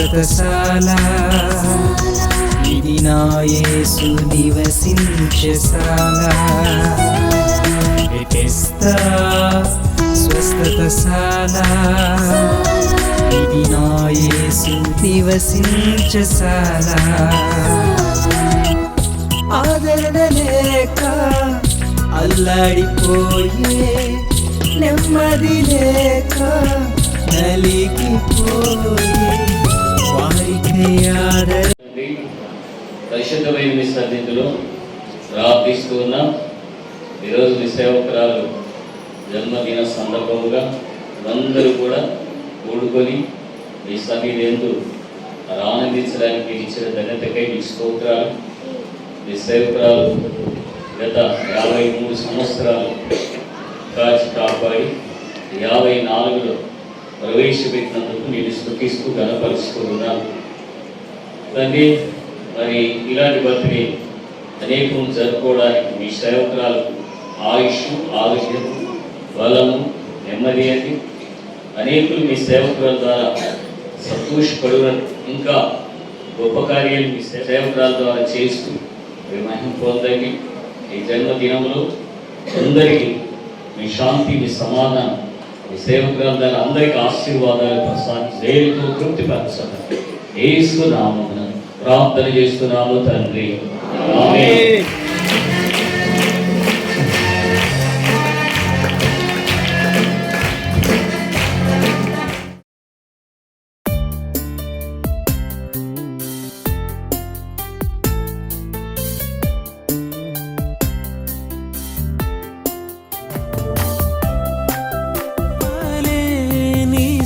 స్వస్థతశాల ఇది నా యేసు నివసించశాల బెతెస్దా స్వస్థతశాల ఇది నా యేసు నివసించశాల ఆదరణ లేక అల్లాడిపోయే నెమ్మది లేక నలిగిపోయే వారికి ఆదరణ పరిశుద్ధమైన మీ సన్నిధిలో ప్రార్థిస్తూ ఉన్నాం. ఈరోజు మీ సేవకురాలు జన్మదిన సందర్భముగా అందరూ కూడా కూడుకొని మీ సన్నిధి ఎందు ఆనందించడానికి ఇచ్చిన ధన్యతకై మీకు స్తోత్రాలు. మీ సేవకురాలు గత 53 సంవత్సరాలు కాచి కాపాడి 54లో ప్రవేశపెట్టినందుకు నేను స్తుతిస్తూ ఘనపరుస్తూ ఉన్నాను. తండ్రి, మరి ఇలాంటి బర్త్డే అనేకం జరుపుకోవడానికి మీ సేవకురాలకు ఆయుష్, ఆరోగ్యం, బలము, నెమ్మది అని అనేకులు మీ సేవకురాల ద్వారా సంతోషపడున ఇంకా గొప్ప కార్యాలు మీ సేవకురాల ద్వారా చేస్తూ మీ మహిమ పొందండి. ఈ జన్మదినంలో అందరికీ మీ శాంతి, మీ సమాధానం, మీ సేవకురాల ద్వారా అందరికీ ఆశీర్వాదాలు ప్రసాదించి దేవునితో తృప్తిపరచండి. యేసు నామమున ప్రార్థన చేస్తున్నాము తండ్రి, ఆమేన్.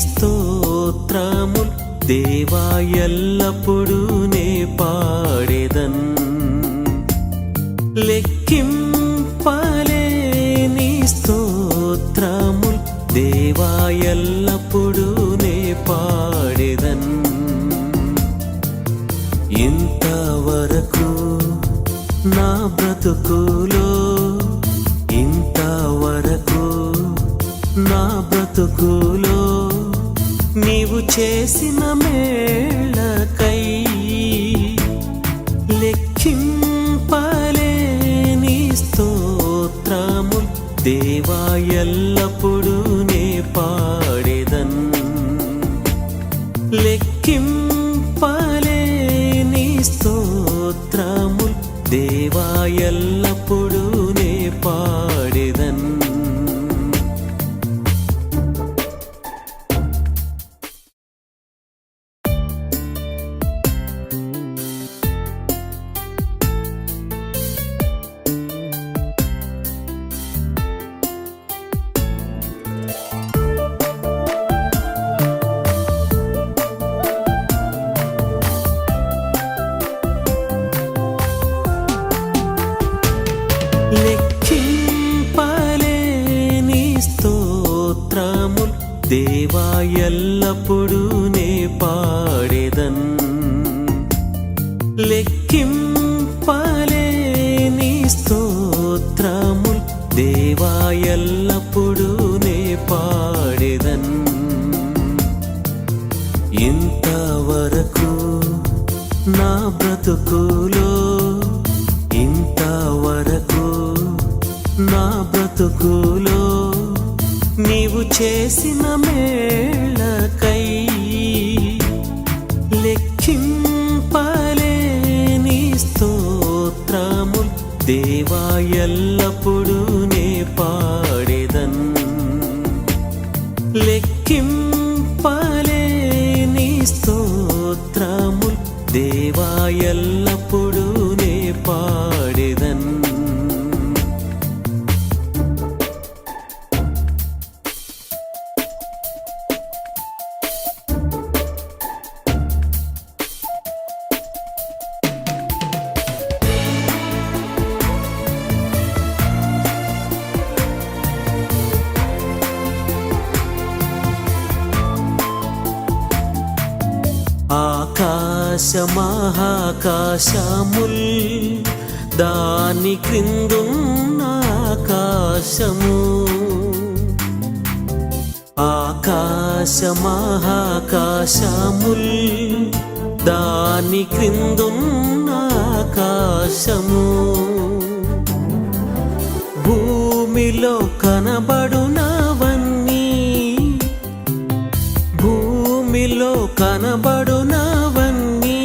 స్తోత్రముల్ దేవా ఎల్లప్పుడూ నే పాడెదన్, లెక్కింపలేని స్తోత్రముల్ దేవా ఎల్లప్పుడూ నే పాడెదన్. ఇంతవరకు నా బ్రతుకులో, ఇంతవరకు నా బ్రతుకులో నీవు చేసిన మేళకై లెక్కింపలేని స్తోత్రముల్ దేవా ఎల్లప్పుడూ నే పాడెదన్, లెక్కింపలేని స్తోత్రముల్ దేవా ఎల్లప్పుడూ నే పాడెదన్. లెక్కింపలేని స్తోత్రముల్ దేవా ఎల్లప్పుడూ నే పాడెదన్, లెక్కింపలేని స్తోత్రముల్ దేవా ఎల్లప్పుడూ నే పాడెదన్. ఇంతవరకు నా బ్రతుకులో, ఇంతవరకు నా బ్రతుకులో నీవు చేసిన మేళకై లెక్కింపలేని స్తోత్రముల్ దేవా ఎల్లప్పుడూ నే పాడెదన్, లెక్కింపలేని స్తోత్రముల్ దేవా ఎల్లప్పుడూ నే పాడెదన్. ఆకాశమహాకాశముల్ దాని క్రిందున్న ఆకాశము, ఆకాశ ఆకాశమహాకాశముల్ దాని క్రిందున్న ఆకాశము భూమిలో కనబడునవన్నీ భూమిలో కనబడునవన్నీ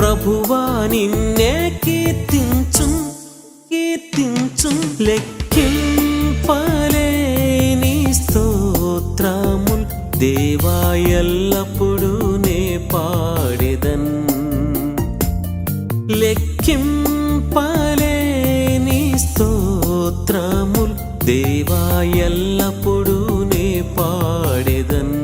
ప్రభువా నిన్నే కీర్తించు కీర్తించు లెక్కింపలేని స్తోత్రముల్ దేవా ఎల్లప్పుడూ నే పాడెదన్ లెక్కింపలేని స్తోత్రముల్ దేవా ఎల్లప్పుడూ నే పాడెదన్